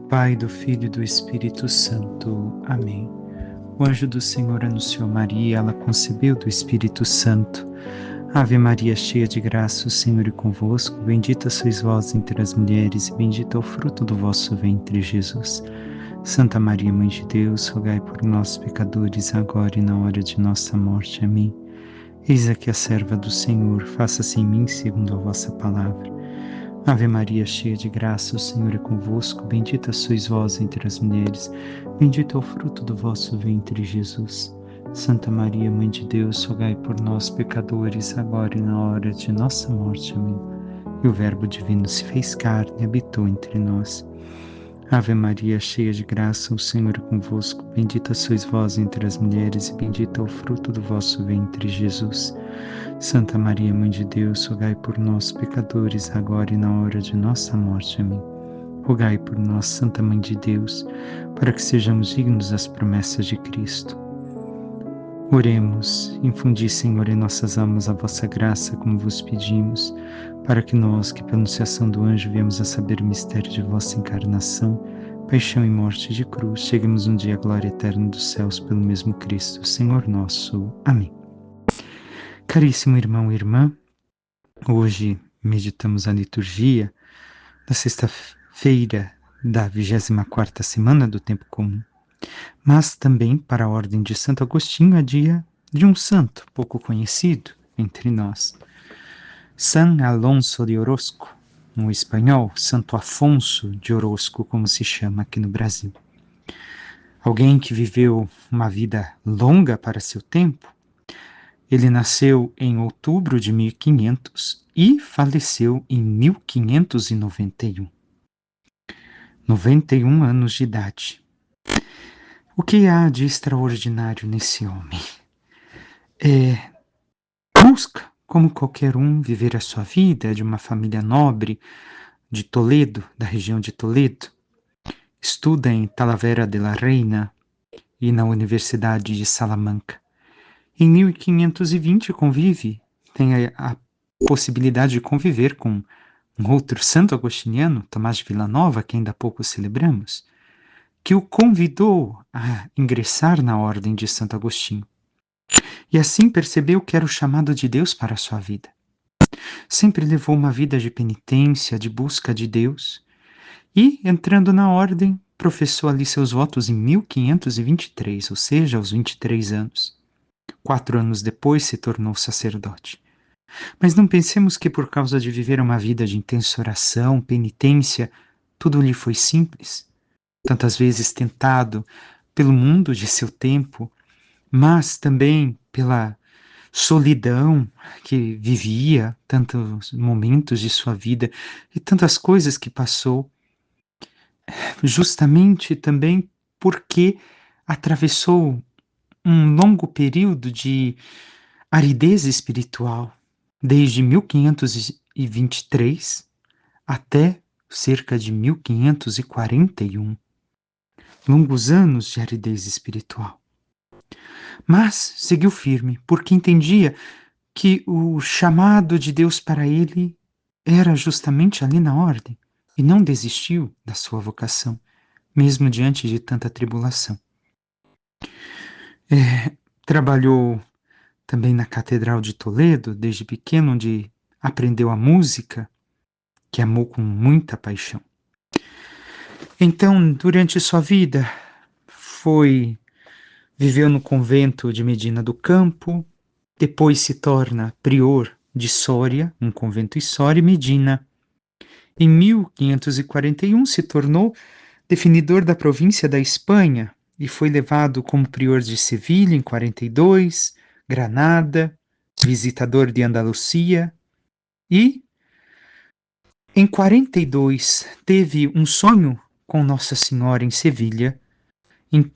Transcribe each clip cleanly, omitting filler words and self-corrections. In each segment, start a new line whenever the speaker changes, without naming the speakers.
Pai, do Filho e do Espírito Santo. Amém. O anjo do Senhor anunciou a Maria, ela concebeu do Espírito Santo. Ave Maria, cheia de graça, o Senhor é convosco. Bendita sois vós entre as mulheres, e bendito é o fruto do vosso ventre, Jesus. Santa Maria, Mãe de Deus, rogai por nós, pecadores, agora e na hora de nossa morte. Amém. Eis aqui a serva do Senhor, faça-se em mim segundo a vossa palavra. Ave Maria, cheia de graça, o Senhor é convosco. Bendita sois vós entre as mulheres, bendito é o fruto do vosso ventre, Jesus. Santa Maria, Mãe de Deus, rogai por nós, pecadores, agora e na hora de nossa morte. Amém. E o Verbo divino se fez carne e habitou entre nós. Ave Maria, cheia de graça, o Senhor é convosco. Bendita sois vós entre as mulheres, e bendito é o fruto do vosso ventre, Jesus. Santa Maria, Mãe de Deus, rogai por nós, pecadores, agora e na hora de nossa morte. Amém. Rogai por nós, Santa Mãe de Deus, para que sejamos dignos das promessas de Cristo. Oremos. Infundi, Senhor, em nossas almas a vossa graça, como vos pedimos, para que nós, que pela anunciação do anjo viemos a saber o mistério de vossa encarnação, paixão e morte de cruz, cheguemos um dia à glória eterna dos céus pelo mesmo Cristo, Senhor nosso. Amém. Caríssimo irmão e irmã, hoje meditamos a liturgia da sexta-feira da 24ª semana do Tempo Comum, mas também para a Ordem de Santo Agostinho é dia de um santo pouco conhecido entre nós, San Alonso de Orozco, no espanhol, Santo Afonso de Orozco, como se chama aqui no Brasil. Alguém que viveu uma vida longa para seu tempo. Ele nasceu em outubro de 1500 e faleceu em 1591. 91 anos de idade. O que há de extraordinário nesse homem? Busca, como qualquer um, viver a sua vida, de uma família nobre de Toledo, da região de Toledo. Estuda em Talavera de la Reina e na Universidade de Salamanca. Em 1520 tem a possibilidade de conviver com um outro santo agostiniano, Tomás de Villanova, que ainda há pouco celebramos, que o convidou a ingressar na Ordem de Santo Agostinho. E assim percebeu que era o chamado de Deus para a sua vida. Sempre levou uma vida de penitência, de busca de Deus, e, entrando na Ordem, professou ali seus votos em 1523, ou seja, aos 23 anos. 4 anos depois se tornou sacerdote. Mas não pensemos que por causa de viver uma vida de intensa oração, penitência, tudo lhe foi simples. Tantas vezes tentado pelo mundo de seu tempo, mas também pela solidão que vivia, tantos momentos de sua vida e tantas coisas que passou, justamente também porque atravessou um longo período de aridez espiritual, desde 1523 até cerca de 1541. Longos anos de aridez espiritual. Mas seguiu firme, porque entendia que o chamado de Deus para ele era justamente ali na ordem, e não desistiu da sua vocação, mesmo diante de tanta tribulação. Trabalhou também na Catedral de Toledo, desde pequeno, onde aprendeu a música, que amou com muita paixão. Então, durante sua vida, viveu no convento de Medina do Campo, depois se torna prior de Soria, um convento em Soria e Medina. Em 1541 se tornou definidor da província da Espanha e foi levado como prior de Sevilha em 42, Granada, visitador de Andalucia e em 42 teve um sonho com Nossa Senhora em Sevilha,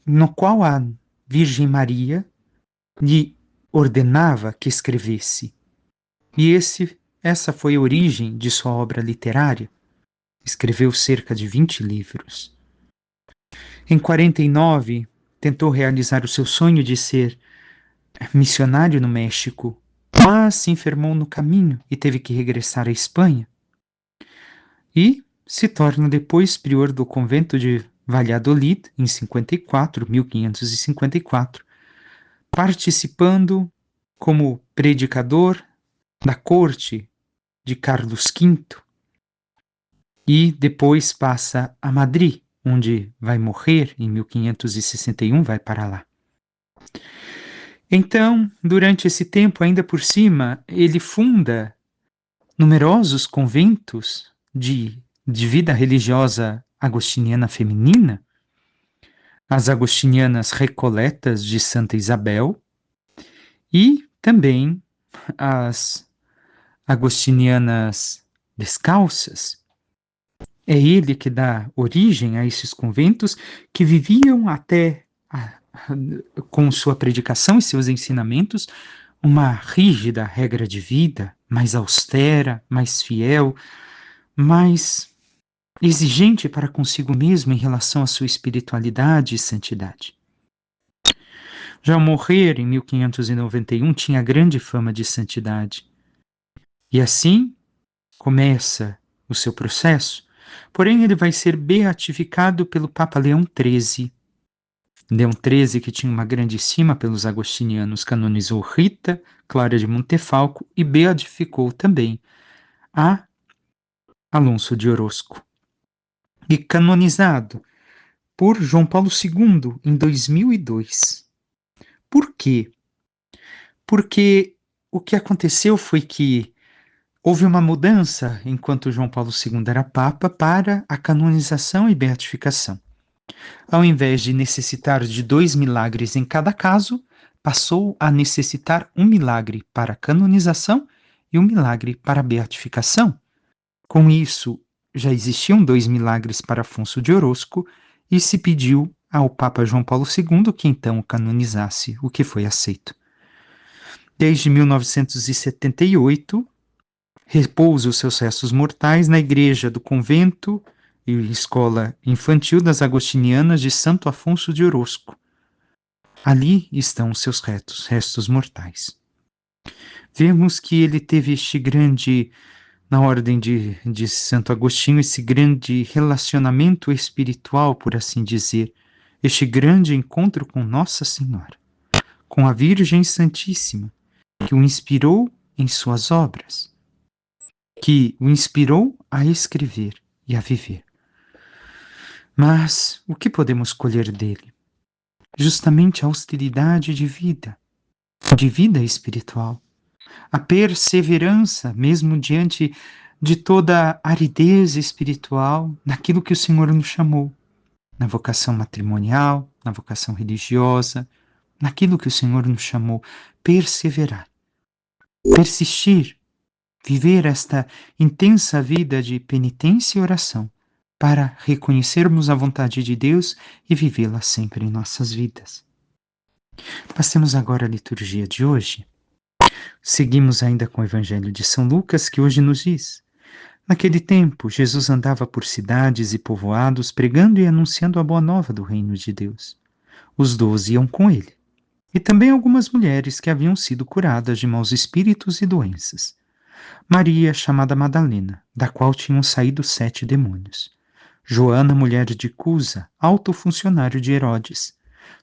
no qual a Virgem Maria lhe ordenava que escrevesse. E essa foi a origem de sua obra literária. Escreveu cerca de 20 livros. Em 49, tentou realizar o seu sonho de ser missionário no México, mas se enfermou no caminho e teve que regressar à Espanha. E se torna depois prior do convento de Valladolid, em 1554, participando como predicador da corte de Carlos V e depois passa a Madrid, onde vai morrer em 1561, vai para lá. Então, durante esse tempo, ainda por cima, ele funda numerosos conventos de vida religiosa agostiniana feminina, as agostinianas Recoletas de Santa Isabel e também as agostinianas descalças. É ele que dá origem a esses conventos que viviam até com sua predicação e seus ensinamentos uma rígida regra de vida, mais austera, mais fiel, mais exigente para consigo mesmo em relação à sua espiritualidade e santidade. Já ao morrer em 1591 tinha grande fama de santidade. E assim começa o seu processo, porém ele vai ser beatificado pelo Papa Leão XIII. Leão XIII, que tinha uma grande estima pelos agostinianos, canonizou Rita Clara de Montefalco e beatificou também a Alonso de Orozco. E canonizado por João Paulo II em 2002. Por quê? Porque o que aconteceu foi que houve uma mudança enquanto João Paulo II era Papa para a canonização e beatificação. Ao invés de necessitar de 2 milagres em cada caso, passou a necessitar um milagre para a canonização e um milagre para a beatificação. Com isso, já existiam 2 milagres para Afonso de Orozco e se pediu ao Papa João Paulo II que então o canonizasse, o que foi aceito. Desde 1978, repousa os seus restos mortais na igreja do convento e escola infantil das Agostinianas de Santo Afonso de Orozco. Ali estão os seus restos mortais. Vemos que ele teve este grande, na ordem de Santo Agostinho, esse grande relacionamento espiritual, por assim dizer, este grande encontro com Nossa Senhora, com a Virgem Santíssima, que o inspirou em suas obras, que o inspirou a escrever e a viver. Mas o que podemos colher dele? Justamente a austeridade de vida espiritual, a perseverança, mesmo diante de toda a aridez espiritual, naquilo que o Senhor nos chamou, na vocação matrimonial, na vocação religiosa, naquilo que o Senhor nos chamou, perseverar, persistir, viver esta intensa vida de penitência e oração, para reconhecermos a vontade de Deus e vivê-la sempre em nossas vidas. Passemos agora à liturgia de hoje. Seguimos ainda com o Evangelho de São Lucas, que hoje nos diz: naquele tempo, Jesus andava por cidades e povoados, pregando e anunciando a boa nova do reino de Deus. Os 12 iam com ele, e também algumas mulheres que haviam sido curadas de maus espíritos e doenças. Maria, chamada Madalena, da qual tinham saído 7 demônios. Joana, mulher de Cusa, alto funcionário de Herodes.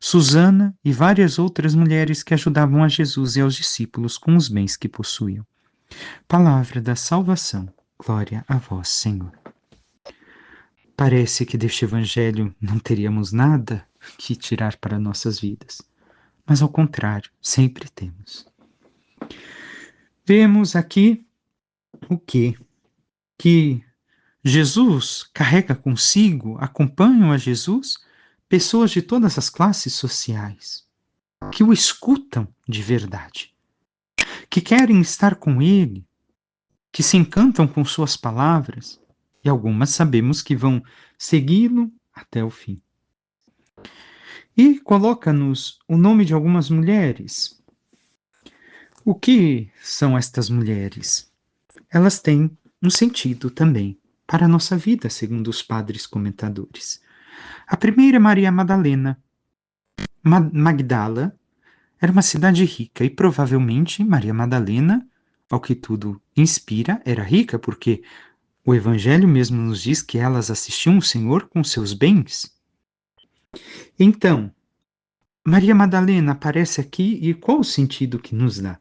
Susana e várias outras mulheres que ajudavam a Jesus e aos discípulos com os bens que possuíam. Palavra da salvação. Glória a vós, Senhor. Parece que deste evangelho não teríamos nada que tirar para nossas vidas, mas ao contrário, sempre temos. Vemos aqui o quê? Que Jesus carrega consigo, acompanham a Jesus, pessoas de todas as classes sociais, que o escutam de verdade, que querem estar com ele, que se encantam com suas palavras, e algumas sabemos que vão segui-lo até o fim. E coloca-nos o nome de algumas mulheres. O que são estas mulheres? Elas têm um sentido também para a nossa vida, segundo os padres comentadores. A primeira é Maria Madalena. Magdala era uma cidade rica e provavelmente Maria Madalena, ao que tudo inspira, era rica porque O Evangelho mesmo nos diz que elas assistiam o Senhor com seus bens. Então, Maria Madalena aparece aqui e qual o sentido que nos dá?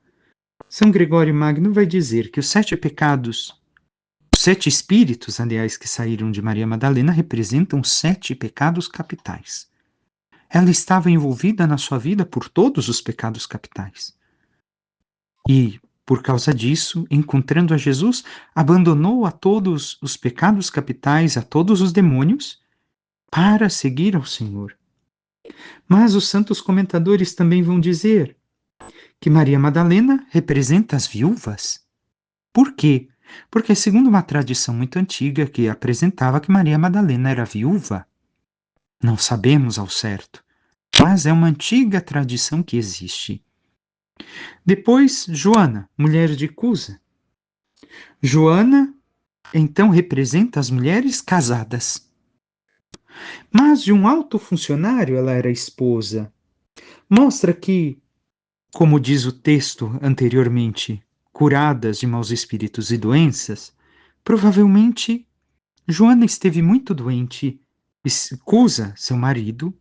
São Gregório Magno vai dizer que os 7 pecados, os 7 espíritos, aliás, que saíram de Maria Madalena, representam 7 pecados capitais. Ela estava envolvida na sua vida por todos os pecados capitais. E, por causa disso, encontrando a Jesus, abandonou a todos os pecados capitais, a todos os demônios, para seguir ao Senhor. Mas os santos comentadores também vão dizer que Maria Madalena representa as viúvas. Por quê? Porque, segundo uma tradição muito antiga que apresentava que Maria Madalena era viúva, não sabemos ao certo, mas é uma antiga tradição que existe. Depois, Joana, mulher de Cusa. Joana, então, representa as mulheres casadas. Mas de um alto funcionário ela era esposa. Mostra que, como diz o texto anteriormente, curadas de maus espíritos e doenças, provavelmente Joana esteve muito doente. Cusa, seu marido,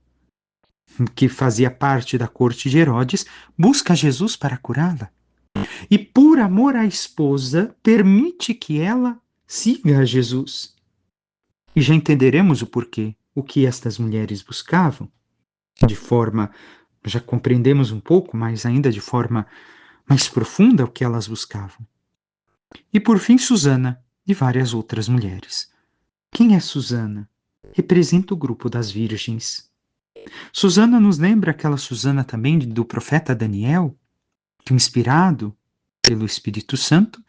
que fazia parte da corte de Herodes, busca Jesus para curá-la. E por amor à esposa, permite que ela siga a Jesus. E já entenderemos o porquê, o que estas mulheres buscavam, de forma, já compreendemos um pouco, mas ainda de forma mais profunda o que elas buscavam. E por fim, Susana e várias outras mulheres. Quem é Susana? Representa o grupo das virgens. Susana nos lembra aquela Susana também do profeta Daniel, que, inspirado pelo Espírito Santo,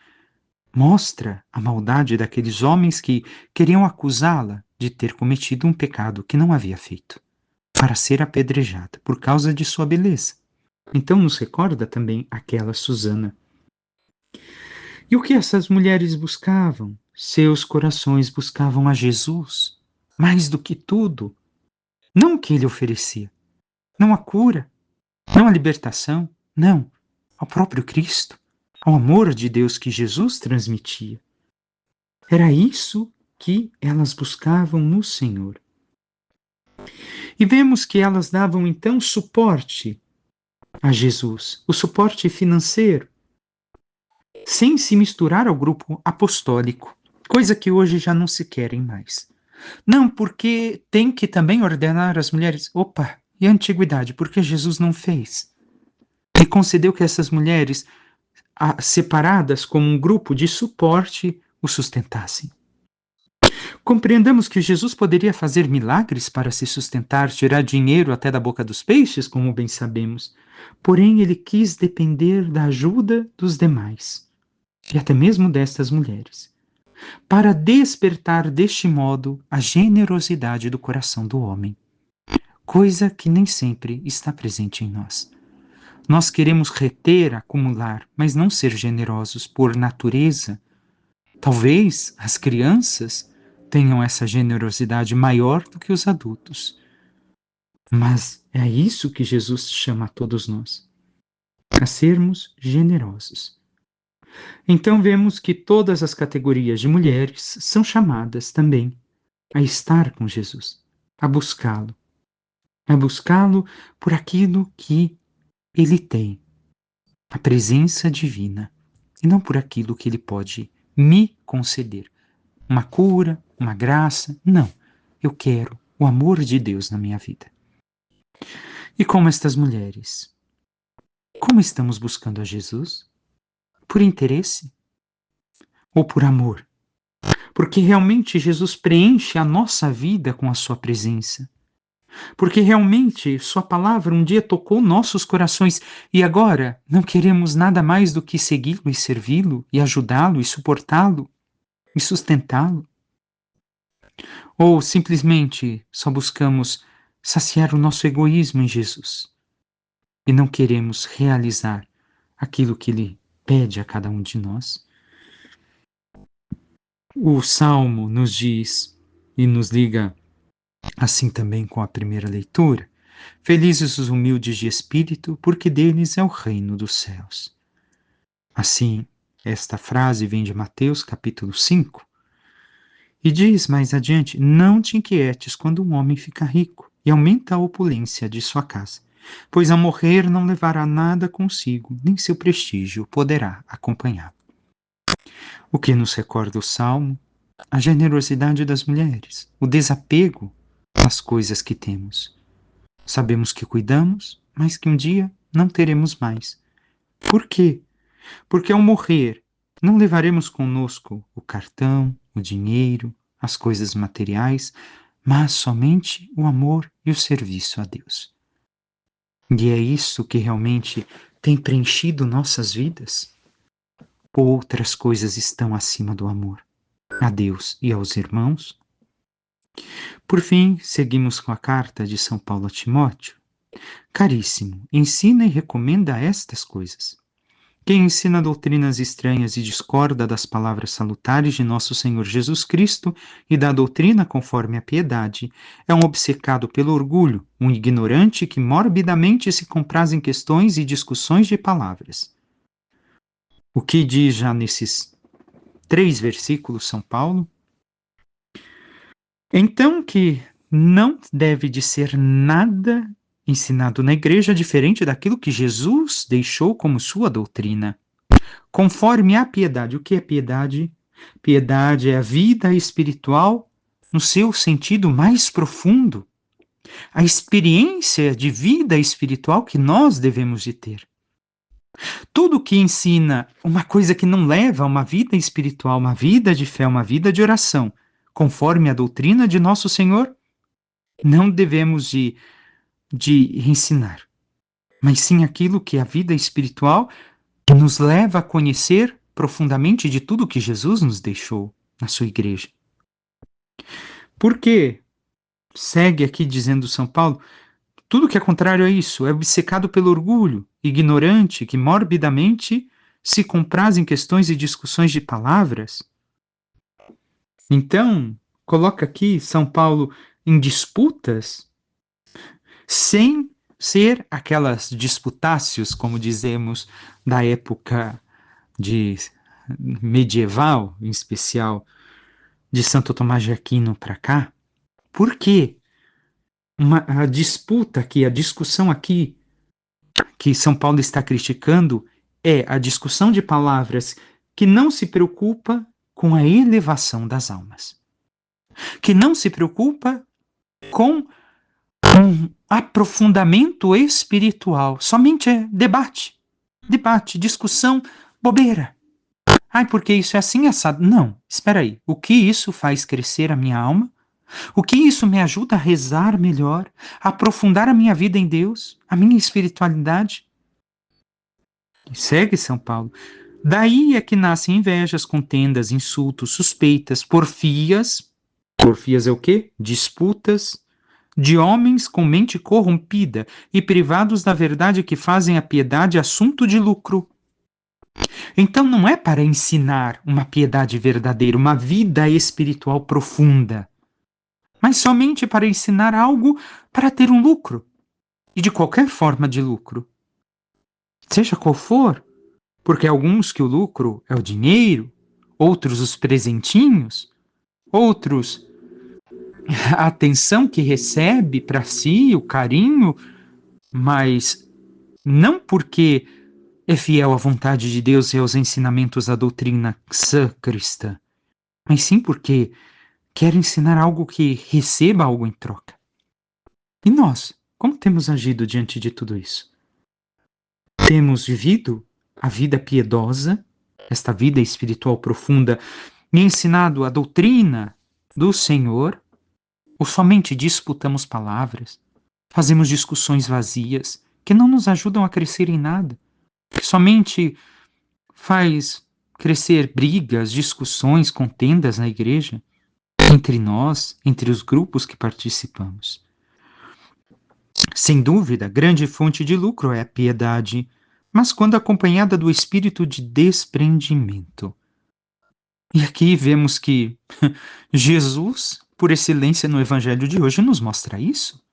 mostra a maldade daqueles homens que queriam acusá-la de ter cometido um pecado que não havia feito, para ser apedrejada por causa de sua beleza. Então nos recorda também aquela Susana. E o que essas mulheres buscavam? Seus corações buscavam a Jesus, mais do que tudo. Não o que ele oferecia, não a cura, não a libertação, não, ao próprio Cristo, ao amor de Deus que Jesus transmitia. Era isso que elas buscavam no Senhor. E vemos que elas davam então suporte a Jesus, o suporte financeiro, sem se misturar ao grupo apostólico, coisa que hoje já não se querem mais. Não, porque tem que também ordenar as mulheres. Opa, e a antiguidade? Porque Jesus não fez. E concedeu que essas mulheres, separadas como um grupo de suporte, o sustentassem. Compreendamos que Jesus poderia fazer milagres para se sustentar, tirar dinheiro até da boca dos peixes, como bem sabemos. Porém, ele quis depender da ajuda dos demais, e até mesmo destas mulheres, para despertar deste modo a generosidade do coração do homem, coisa que nem sempre está presente em nós. Nós queremos reter, acumular, mas não ser generosos por natureza. Talvez as crianças tenham essa generosidade maior do que os adultos. Mas é isso que Jesus chama a todos nós, a sermos generosos. Então vemos que todas as categorias de mulheres são chamadas também a estar com Jesus, a buscá-lo por aquilo que ele tem, a presença divina, e não por aquilo que ele pode me conceder. Uma cura, uma graça, não. Eu quero o amor de Deus na minha vida. E como estas mulheres? Como estamos buscando a Jesus? Por interesse? Ou por amor? Porque realmente Jesus preenche a nossa vida com a sua presença. Porque realmente sua palavra um dia tocou nossos corações e agora não queremos nada mais do que segui-lo e servi-lo e ajudá-lo e suportá-lo e sustentá-lo. Ou simplesmente só buscamos saciar o nosso egoísmo em Jesus e não queremos realizar aquilo que ele pede a cada um de nós. O Salmo nos diz e nos liga assim também com a primeira leitura: felizes os humildes de espírito, porque deles é o reino dos céus. Assim, esta frase vem de Mateus capítulo 5, E diz mais adiante: não te inquietes quando um homem fica rico e aumenta a opulência de sua casa, pois ao morrer não levará nada consigo, nem seu prestígio poderá acompanhar. O que nos recorda o Salmo? A generosidade das mulheres, o desapego das coisas que temos. Sabemos que cuidamos, mas que um dia não teremos mais. Por quê? Porque ao morrer, não levaremos conosco o cartão, o dinheiro, as coisas materiais, mas somente o amor e o serviço a Deus. E é isso que realmente tem preenchido nossas vidas? Ou outras coisas estão acima do amor a Deus e aos irmãos? Por fim, seguimos com a carta de São Paulo a Timóteo. Caríssimo, ensina e recomenda estas coisas. Quem ensina doutrinas estranhas e discorda das palavras salutares de nosso Senhor Jesus Cristo e da doutrina conforme a piedade, é um obcecado pelo orgulho, um ignorante que morbidamente se compraz em questões e discussões de palavras. O que diz já nesses 3 versículos São Paulo? Então que não deve de ser nada ensinado na igreja diferente daquilo que Jesus deixou como sua doutrina. Conforme a piedade. O que é piedade? Piedade é a vida espiritual no seu sentido mais profundo. A experiência de vida espiritual que nós devemos de ter. Tudo que ensina uma coisa que não leva a uma vida espiritual, uma vida de fé, uma vida de oração, conforme a doutrina de nosso Senhor, não devemos de ensinar, mas sim aquilo que a vida espiritual nos leva a conhecer profundamente de tudo que Jesus nos deixou na sua igreja. Por quê? Segue aqui dizendo São Paulo, tudo que é contrário a isso é obcecado pelo orgulho, ignorante, que morbidamente se compraz em questões e discussões de palavras. Então, coloca aqui São Paulo em disputas sem ser aquelas disputácios, como dizemos, da época de medieval, em especial de Santo Tomás de Aquino para cá. Por quê? A disputa aqui, a discussão aqui que São Paulo está criticando é a discussão de palavras que não se preocupa com a elevação das almas, que não se preocupa com um aprofundamento espiritual, somente é debate, discussão, bobeira. Ai, porque isso é assim assado? Não, espera aí. O que isso faz crescer a minha alma? O que isso me ajuda a rezar melhor, a aprofundar a minha vida em Deus, a minha espiritualidade? Segue São Paulo. Daí é que nascem invejas, contendas, insultos, suspeitas, porfias. Porfias é o quê? Disputas de homens com mente corrompida e privados da verdade que fazem a piedade assunto de lucro. Então não é para ensinar uma piedade verdadeira, uma vida espiritual profunda, mas somente para ensinar algo para ter um lucro, e de qualquer forma de lucro, seja qual for, porque alguns que o lucro é o dinheiro, outros os presentinhos, outros a atenção que recebe para si, o carinho, mas não porque é fiel à vontade de Deus e aos ensinamentos da doutrina sã cristã, mas sim porque quer ensinar algo que receba algo em troca. E nós, como temos agido diante de tudo isso? Temos vivido a vida piedosa, esta vida espiritual profunda, e ensinado a doutrina do Senhor, ou somente disputamos palavras, fazemos discussões vazias que não nos ajudam a crescer em nada, que somente faz crescer brigas, discussões, contendas na igreja, entre nós, entre os grupos que participamos. Sem dúvida, grande fonte de lucro é a piedade, mas quando acompanhada do espírito de desprendimento. E aqui vemos que Jesus, por excelência no evangelho de hoje, nos mostra isso.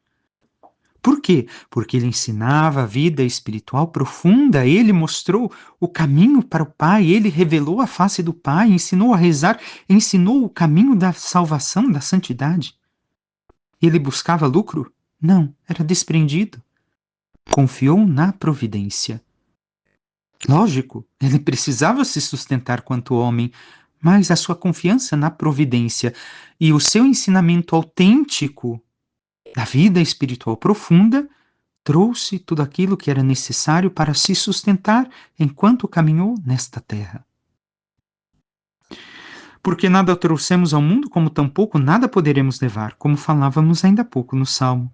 Por quê? Porque ele ensinava a vida espiritual profunda, ele mostrou o caminho para o Pai, ele revelou a face do Pai, ensinou a rezar, ensinou o caminho da salvação, da santidade. Ele buscava lucro? Não, era desprendido. Confiou na providência. Lógico, ele precisava se sustentar quanto homem, mas a sua confiança na providência e o seu ensinamento autêntico da vida espiritual profunda trouxe tudo aquilo que era necessário para se sustentar enquanto caminhou nesta terra. Porque nada trouxemos ao mundo, como tampouco nada poderemos levar, como falávamos ainda há pouco no Salmo.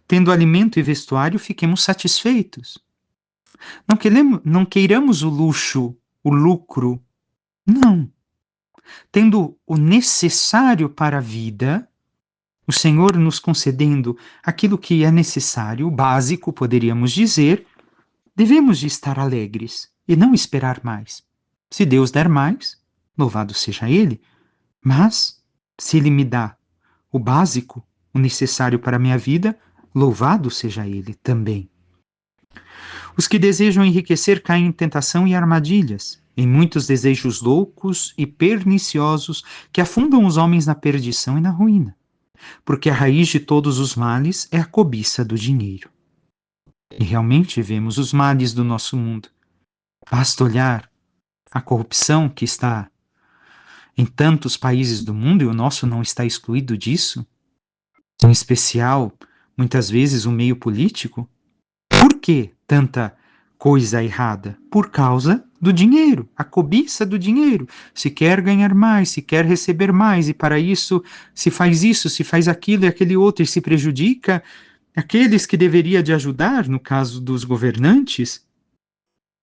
Tendo alimento e vestuário, fiquemos satisfeitos. Não queiramos o luxo, o lucro. Não. Tendo o necessário para a vida, o Senhor nos concedendo aquilo que é necessário, o básico, poderíamos dizer, devemos de estar alegres e não esperar mais. Se Deus der mais, louvado seja Ele, mas se Ele me dá o básico, o necessário para a minha vida, louvado seja Ele também. Os que desejam enriquecer caem em tentação e armadilhas, em muitos desejos loucos e perniciosos que afundam os homens na perdição e na ruína, porque a raiz de todos os males é a cobiça do dinheiro. E realmente vemos os males do nosso mundo. Basta olhar a corrupção que está em tantos países do mundo, e o nosso não está excluído disso, em especial, muitas vezes, o meio político. Por que tanta coisa errada? Por causa do dinheiro, a cobiça do dinheiro. Se quer ganhar mais, se quer receber mais, e para isso se faz aquilo e aquele outro, e se prejudica aqueles que deveria de ajudar, no caso dos governantes.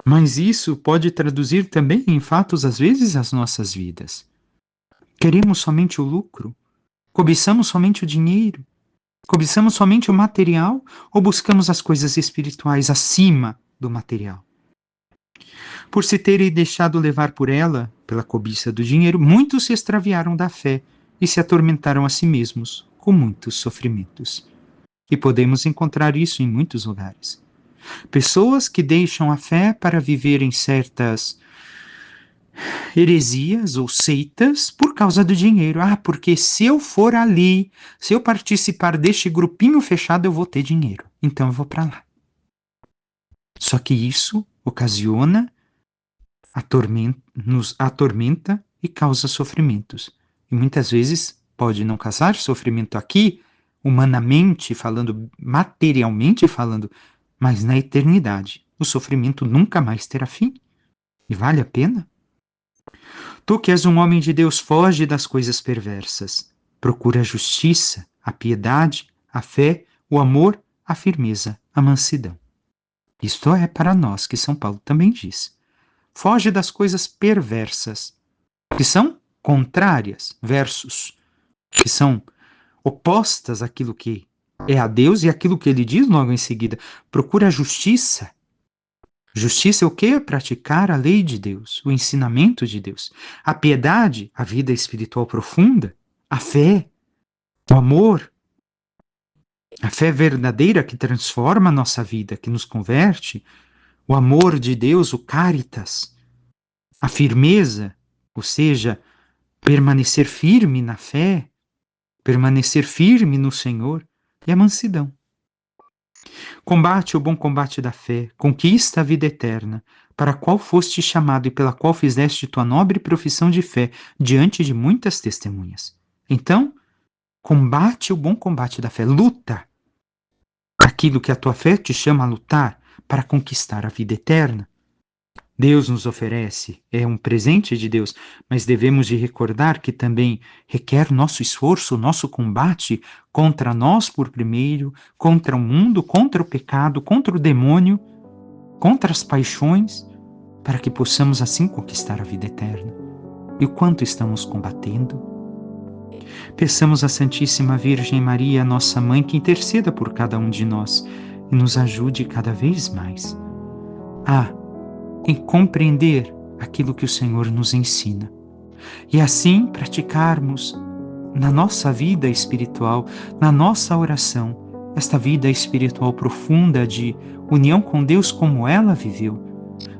Mas isso pode traduzir também em fatos, às vezes, as nossas vidas. Queremos somente o lucro? Cobiçamos somente o dinheiro? Cobiçamos somente o material ou buscamos as coisas espirituais acima do material? Por se terem deixado levar por ela, pela cobiça do dinheiro, muitos se extraviaram da fé e se atormentaram a si mesmos com muitos sofrimentos. E podemos encontrar isso em muitos lugares. Pessoas que deixam a fé para viver em certas heresias ou seitas por causa do dinheiro. Ah, porque se eu for ali, se eu participar deste grupinho fechado, eu vou ter dinheiro. Então eu vou para lá. Só que isso ocasiona, nos atormenta e causa sofrimentos. E muitas vezes pode não causar sofrimento aqui, humanamente falando, materialmente falando, mas na eternidade o sofrimento nunca mais terá fim. E vale a pena? Tu que és um homem de Deus, foge das coisas perversas. Procura a justiça, a piedade, a fé, o amor, a firmeza, a mansidão. Isto é para nós que São Paulo também diz. Foge das coisas perversas, que são contrárias, versus, que são opostas àquilo que é a Deus e àquilo que ele diz logo em seguida. Procura a justiça. Justiça é o quê? Praticar a lei de Deus, o ensinamento de Deus. A piedade, a vida espiritual profunda. A fé, o amor. A fé verdadeira que transforma a nossa vida, que nos converte. O amor de Deus, o caritas. A firmeza, ou seja, permanecer firme na fé, permanecer firme no Senhor. E a mansidão. Combate o bom combate da fé, conquista a vida eterna, para a qual foste chamado e pela qual fizeste tua nobre profissão de fé diante de muitas testemunhas. Então, combate o bom combate da fé, luta aquilo que a tua fé te chama a lutar para conquistar a vida eterna. Deus nos oferece, é um presente de Deus, mas devemos de recordar que também requer nosso esforço, nosso combate contra nós por primeiro, contra o mundo, contra o pecado, contra o demônio, contra as paixões, para que possamos assim conquistar a vida eterna. E o quanto estamos combatendo? Peçamos à Santíssima Virgem Maria, nossa Mãe, que interceda por cada um de nós e nos ajude cada vez mais em compreender aquilo que o Senhor nos ensina. E assim praticarmos na nossa vida espiritual, na nossa oração, esta vida espiritual profunda de união com Deus como ela viveu,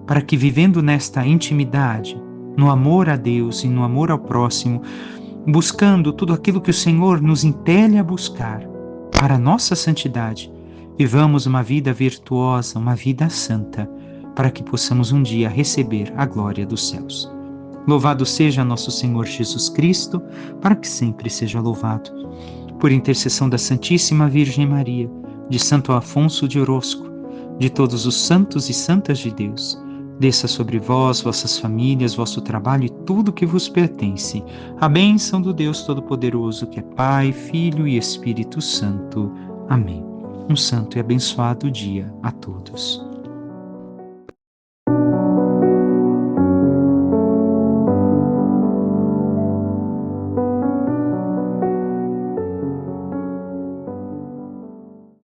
para que, vivendo nesta intimidade, no amor a Deus e no amor ao próximo, buscando tudo aquilo que o Senhor nos impele a buscar para a nossa santidade, vivamos uma vida virtuosa, uma vida santa, para que possamos um dia receber a glória dos céus. Louvado seja nosso Senhor Jesus Cristo, para que sempre seja louvado. Por intercessão da Santíssima Virgem Maria, de Santo Afonso de Orosco, de todos os santos e santas de Deus, desça sobre vós, vossas famílias, vosso trabalho e tudo que vos pertence. A bênção do Deus Todo-Poderoso, que é Pai, Filho e Espírito Santo. Amém. Um santo e abençoado dia a todos.